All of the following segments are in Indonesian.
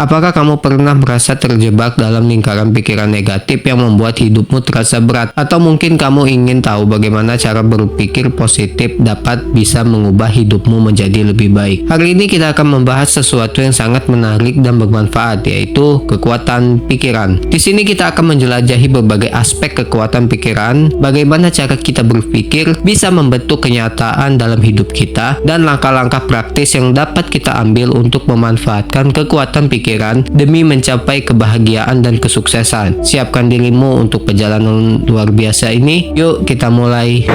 Apakah kamu pernah merasa terjebak dalam lingkaran pikiran negatif yang membuat hidupmu terasa berat? Atau mungkin kamu ingin tahu bagaimana cara berpikir positif dapat bisa mengubah hidupmu menjadi lebih baik? Hari ini kita akan membahas sesuatu yang sangat menarik dan bermanfaat, yaitu kekuatan pikiran. Di sini kita akan menjelajahi berbagai aspek kekuatan pikiran, bagaimana cara kita berpikir bisa membentuk kenyataan dalam hidup kita, dan langkah-langkah praktis yang dapat kita ambil untuk memanfaatkan kekuatan pikiran demi mencapai kebahagiaan dan kesuksesan. Siapkan dirimu untuk perjalanan luar biasa ini. Yuk kita mulai.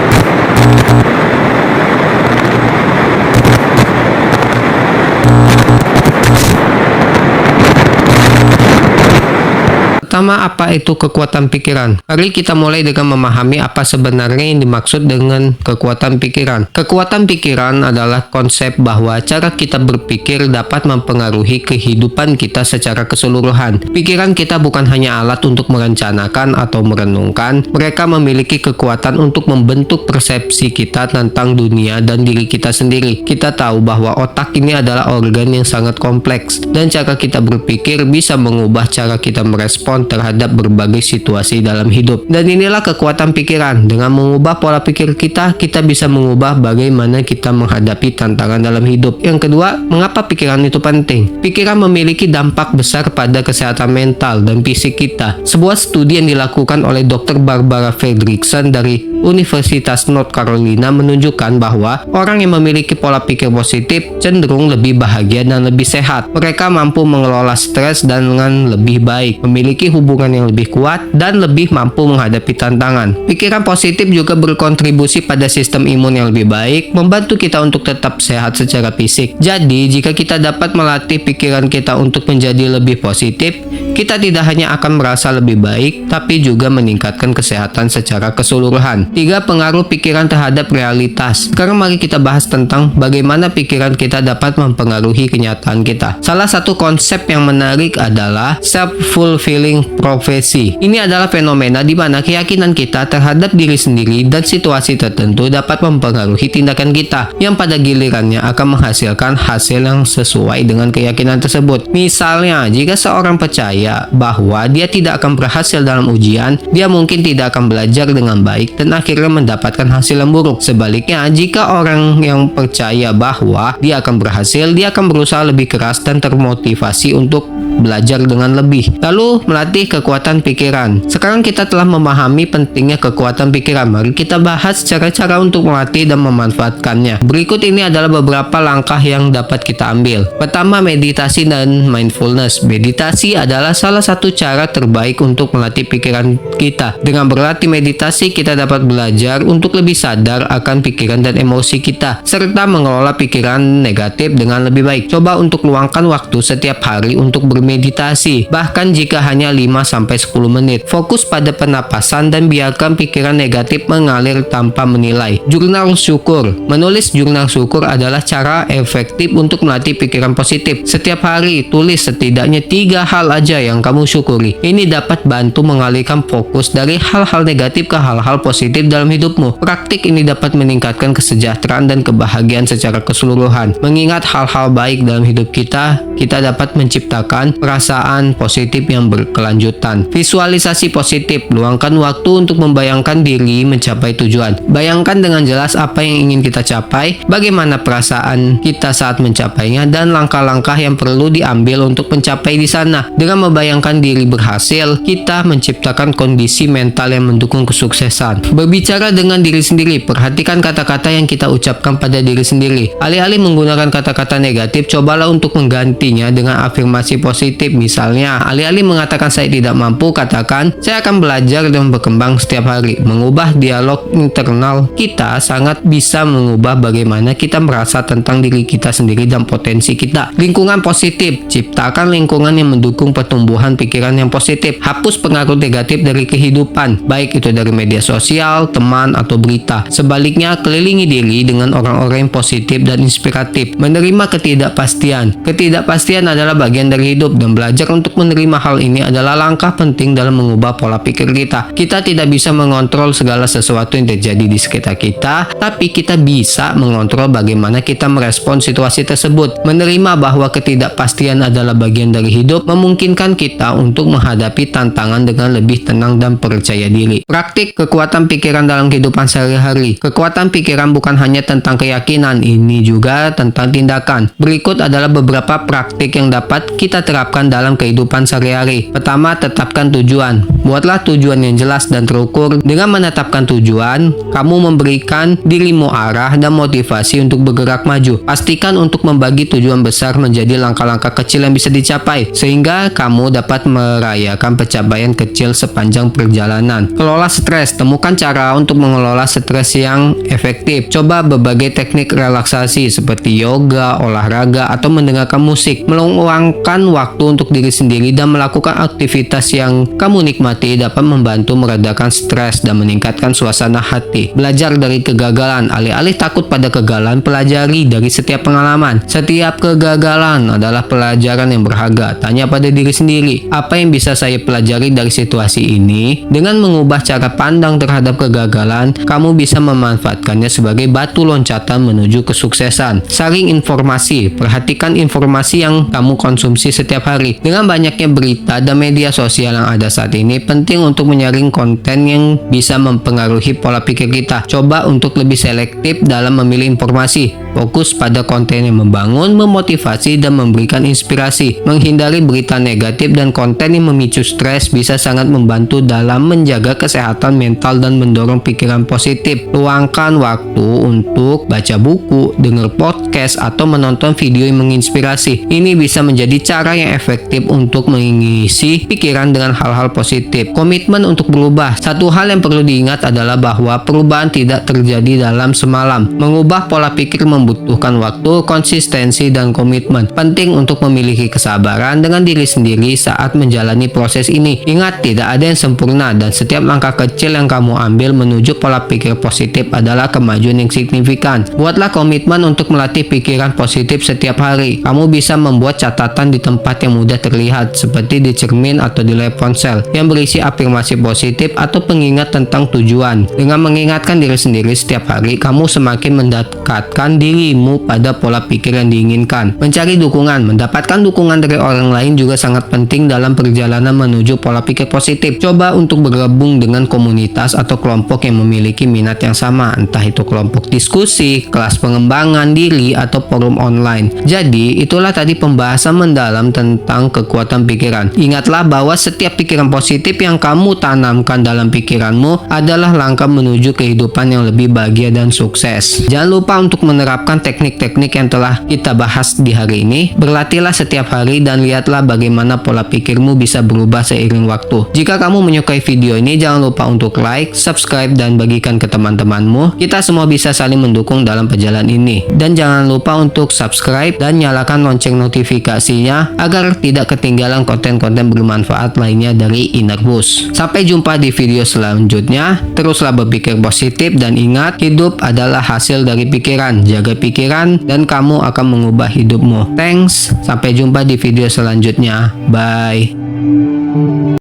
Pertama, apa itu kekuatan pikiran? Mari kita mulai dengan memahami apa sebenarnya yang dimaksud dengan kekuatan pikiran. Kekuatan pikiran adalah konsep bahwa cara kita berpikir dapat mempengaruhi kehidupan kita secara keseluruhan. Pikiran kita bukan hanya alat untuk merencanakan atau merenungkan, mereka memiliki kekuatan untuk membentuk persepsi kita tentang dunia dan diri kita sendiri. Kita tahu bahwa otak ini adalah organ yang sangat kompleks, dan cara kita berpikir bisa mengubah cara kita merespon terhadap berbagai situasi dalam hidup. Dan inilah kekuatan pikiran. Dengan mengubah pola pikir kita bisa mengubah bagaimana kita menghadapi tantangan dalam hidup. Yang kedua, mengapa pikiran itu penting? Pikiran memiliki dampak besar pada kesehatan mental dan fisik kita. Sebuah studi yang dilakukan oleh Dr. Barbara Fredrickson dari Universitas North Carolina menunjukkan bahwa orang yang memiliki pola pikir positif cenderung lebih bahagia dan lebih sehat. Mereka mampu mengelola stres dengan lebih baik, memiliki hubungan yang lebih kuat, dan lebih mampu menghadapi tantangan. Pikiran positif juga berkontribusi pada sistem imun yang lebih baik, membantu kita untuk tetap sehat secara fisik. Jadi, jika kita dapat melatih pikiran kita untuk menjadi lebih positif, kita tidak hanya akan merasa lebih baik, tapi juga meningkatkan kesehatan secara keseluruhan. 3. Pengaruh pikiran terhadap realitas. Sekarang mari kita bahas tentang bagaimana pikiran kita dapat mempengaruhi kenyataan kita. Salah satu konsep yang menarik adalah self-fulfilling prophecy. Ini adalah fenomena di mana keyakinan kita terhadap diri sendiri dan situasi tertentu dapat mempengaruhi tindakan kita, yang pada gilirannya akan menghasilkan hasil yang sesuai dengan keyakinan tersebut. Misalnya, jika seorang percaya bahwa dia tidak akan berhasil dalam ujian, dia mungkin tidak akan belajar dengan baik dan akhirnya mendapatkan hasil yang buruk. Sebaliknya, jika orang yang percaya bahwa dia akan berhasil, dia akan berusaha lebih keras dan termotivasi untuk belajar dengan lebih. Lalu, melatih kekuatan pikiran. Sekarang kita telah memahami pentingnya kekuatan pikiran. Mari kita bahas cara-cara untuk melatih dan memanfaatkannya. Berikut ini adalah beberapa langkah yang dapat kita ambil. Pertama, meditasi dan mindfulness. Meditasi adalah salah satu cara terbaik untuk melatih pikiran kita. Dengan berlatih meditasi, kita dapat belajar untuk lebih sadar akan pikiran dan emosi kita, serta mengelola pikiran negatif dengan lebih baik. Coba untuk luangkan waktu setiap hari untuk bermeditasi, bahkan jika hanya 5-10 menit. Fokus pada pernapasan dan biarkan pikiran negatif mengalir tanpa menilai. Jurnal syukur. Menulis jurnal syukur adalah cara efektif untuk melatih pikiran positif. Setiap hari, tulis setidaknya 3 hal aja yang kamu syukuri. Ini dapat bantu mengalihkan fokus dari hal-hal negatif ke hal-hal positif dalam hidupmu. Praktik ini dapat meningkatkan kesejahteraan dan kebahagiaan secara keseluruhan. Mengingat hal-hal baik dalam hidup kita dapat menciptakan perasaan positif yang berkelanjutan. Visualisasi positif. Luangkan waktu untuk membayangkan diri mencapai tujuan. Bayangkan dengan jelas apa yang ingin kita capai, bagaimana perasaan kita saat mencapainya, dan langkah-langkah yang perlu diambil untuk mencapai di sana. Dengan membayangkan diri berhasil, kita menciptakan kondisi mental yang mendukung kesuksesan. Berbicara dengan diri sendiri. Perhatikan kata-kata yang kita ucapkan pada diri sendiri. Alih-alih menggunakan kata-kata negatif, cobalah untuk menggantinya dengan afirmasi positif. Misalnya, alih-alih mengatakan saya tidak mampu, katakan saya akan belajar dan berkembang setiap hari. Mengubah dialog internal kita sangat bisa mengubah bagaimana kita merasa tentang diri kita sendiri dan potensi kita. Lingkungan positif. Ciptakan lingkungan yang mendukung pertumbuhan pikiran yang positif. Hapus pengaruh negatif dari kehidupan, baik itu dari media sosial, teman, atau berita. Sebaliknya, kelilingi diri dengan orang-orang yang positif dan inspiratif. Menerima ketidakpastian. Ketidakpastian adalah bagian dari hidup. dan belajar untuk menerima hal ini adalah langkah penting dalam mengubah pola pikir kita. Kita tidak bisa mengontrol segala sesuatu yang terjadi di sekitar kita, tapi kita bisa mengontrol bagaimana kita merespon situasi tersebut. Menerima bahwa ketidakpastian adalah bagian dari hidup memungkinkan kita untuk menghadapi tantangan dengan lebih tenang dan percaya diri. Praktik kekuatan pikiran dalam kehidupan sehari-hari. Kekuatan pikiran bukan hanya tentang keyakinan, ini juga tentang tindakan. Berikut adalah beberapa praktik yang dapat kita terapkan dalam kehidupan sehari-hari. Pertama, tetapkan tujuan. Buatlah tujuan yang jelas dan terukur. Dengan menetapkan tujuan, kamu memberikan dirimu arah dan motivasi untuk bergerak maju. Pastikan untuk membagi tujuan besar menjadi langkah-langkah kecil yang bisa dicapai, sehingga kamu dapat merayakan pencapaian kecil sepanjang perjalanan. Kelola stres. Temukan cara untuk mengelola stres yang efektif. Coba berbagai teknik relaksasi seperti yoga, olahraga, atau mendengarkan musik. Meluangkan waktu untuk diri sendiri dan melakukan aktivitas yang kamu nikmati dapat membantu meredakan stres dan meningkatkan suasana hati. Belajar dari kegagalan. Alih-alih takut pada kegagalan, pelajari dari setiap pengalaman. Setiap kegagalan adalah pelajaran yang berharga. Tanya pada diri sendiri, apa yang bisa saya pelajari dari situasi ini? Dengan mengubah cara pandang terhadap kegagalan, kamu bisa memanfaatkannya sebagai batu loncatan menuju kesuksesan. Saring informasi. Perhatikan informasi yang kamu konsumsi setiap hari. Dengan banyaknya berita dan media sosial yang ada saat ini, penting untuk menyaring konten yang bisa mempengaruhi pola pikir kita. Coba untuk lebih selektif dalam memilih informasi. Fokus pada konten yang membangun, memotivasi, dan memberikan inspirasi. Menghindari berita negatif dan konten yang memicu stres bisa sangat membantu dalam menjaga kesehatan mental dan mendorong pikiran positif. Luangkan waktu untuk baca buku, dengar podcast, atau menonton video yang menginspirasi. Ini bisa menjadi cara yang efektif untuk mengisi pikiran dengan hal-hal positif. Komitmen untuk berubah. Satu hal yang perlu diingat adalah bahwa perubahan tidak terjadi dalam semalam. Mengubah pola pikir membutuhkan waktu, konsistensi, dan komitmen. Penting untuk memiliki kesabaran dengan diri sendiri saat menjalani proses ini. Ingat, tidak ada yang sempurna dan setiap langkah kecil yang kamu ambil menuju pola pikir positif adalah kemajuan yang signifikan. Buatlah komitmen untuk melatih pikiran positif setiap hari. Kamu bisa membuat catatan di tempat yang mudah terlihat, seperti di cermin atau di layar ponsel, yang berisi afirmasi positif atau pengingat tentang tujuan. Dengan mengingatkan diri sendiri setiap hari, kamu semakin mendekatkan dirimu pada pola pikir yang diinginkan. Mencari dukungan. Mendapatkan dukungan dari orang lain juga sangat penting dalam perjalanan menuju pola pikir positif. Coba untuk bergabung dengan komunitas atau kelompok yang memiliki minat yang sama, entah itu kelompok diskusi, kelas pengembangan diri, atau forum online. Jadi, itulah tadi pembahasan mendalam tentang kekuatan pikiran. Ingatlah bahwa setiap pikiran positif yang kamu tanamkan dalam pikiranmu adalah langkah menuju kehidupan yang lebih bahagia dan sukses. Jangan lupa untuk menerapkan teknik-teknik yang telah kita bahas di hari ini. Berlatihlah setiap hari dan lihatlah bagaimana pola pikirmu bisa berubah seiring waktu. Jika kamu menyukai video ini, jangan lupa untuk like, subscribe, dan bagikan ke teman-temanmu. Kita semua bisa saling mendukung dalam perjalanan ini. Dan jangan lupa untuk subscribe dan nyalakan lonceng notifikasinya agar tidak ketinggalan konten-konten bermanfaat lainnya dari Inner Boost. Sampai jumpa di video selanjutnya. Teruslah berpikir positif dan ingat, hidup adalah hasil dari pikiran. Jaga pikiran dan kamu akan mengubah hidupmu. Thanks. Sampai jumpa di video selanjutnya. Bye.